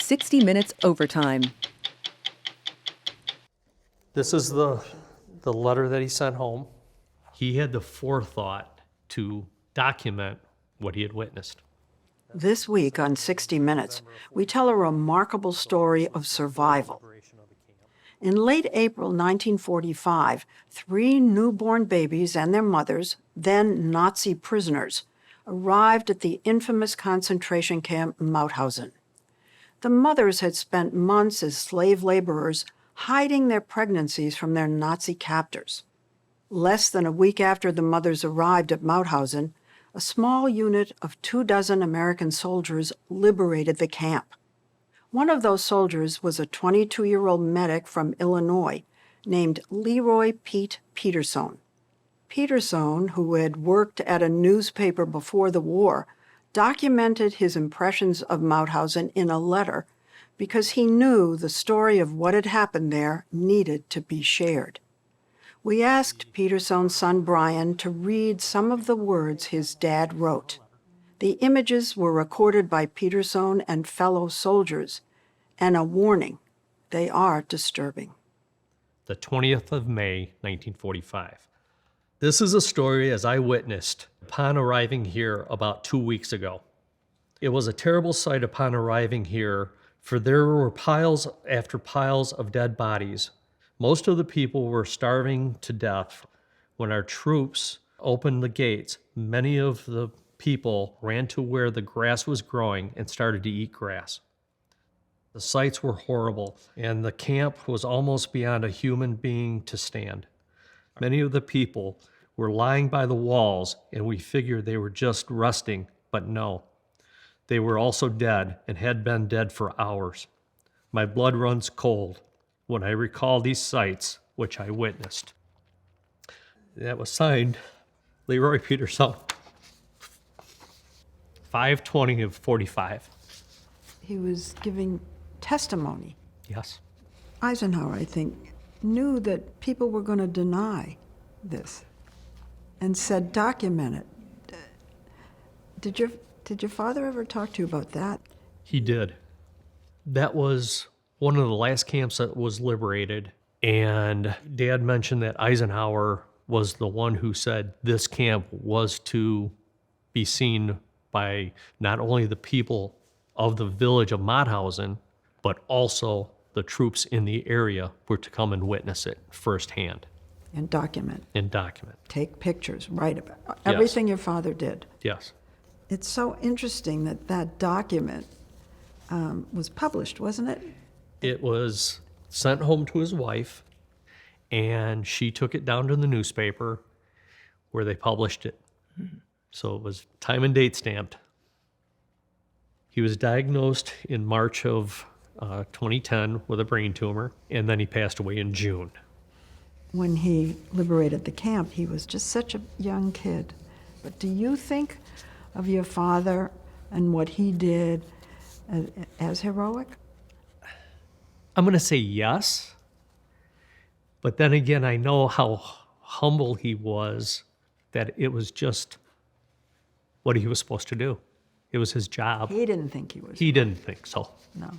60 Minutes Overtime. This is the letter that he sent home. He had the forethought to document what he had witnessed. This week on 60 Minutes, we tell a remarkable story of survival. In late April 1945, 3 newborn babies and their mothers, then Nazi prisoners, arrived at the infamous concentration camp Mauthausen. The mothers had spent months as slave laborers hiding their pregnancies from their Nazi captors. Less than a week after the mothers arrived at Mauthausen, a small unit of 24 American soldiers liberated the camp. One of those soldiers was a 22-year-old medic from Illinois named LeRoy Petersohn. Petersohn, who had worked at a newspaper before the war, documented his impressions of Mauthausen in a letter because he knew the story of what had happened there needed to be shared. We asked Petersohn's son Brian to read some of the words his dad wrote. The images were recorded by Petersohn and fellow soldiers, and a warning, they are disturbing. The 20th of May, 1945. This is a story as I witnessed upon arriving here about 2 weeks ago. It was a terrible sight upon arriving here, for there were piles after piles of dead bodies. Most of the people were starving to death. When our troops opened the gates, many of the people ran to where the grass was growing and started to eat grass. The sights were horrible, and the camp was almost beyond a human being to stand. Many of the people were lying by the walls, and we figured they were just resting, but no. They were also dead and had been dead for hours. My blood runs cold when I recall these sights which I witnessed. That was signed LeRoy Petersohn, 5/20/45. He was giving testimony. Yes. Eisenhower, I think, knew that people were going to deny this and said, document it. Did your father ever talk to you about that? He did. That was one of the last camps that was liberated, and Dad mentioned that Eisenhower was the one who said this camp was to be seen by not only the people of the village of Mauthausen, but also the troops in the area were to come and witness it firsthand. And document. Take pictures, write about everything your father did. Yes. It's so interesting that that document was published, wasn't it? It was sent home to his wife, and she took it down to the newspaper where they published it. So it was time and date stamped. He was diagnosed in March of 2010 with a brain tumor, and then he passed away in June. When he liberated the camp, he was just such a young kid. But do you think of your father and what he did as heroic? I'm going to say yes, but then again, I know how humble he was, that it was just what he was supposed to do. It was his job. He didn't think he was. He didn't think so. No.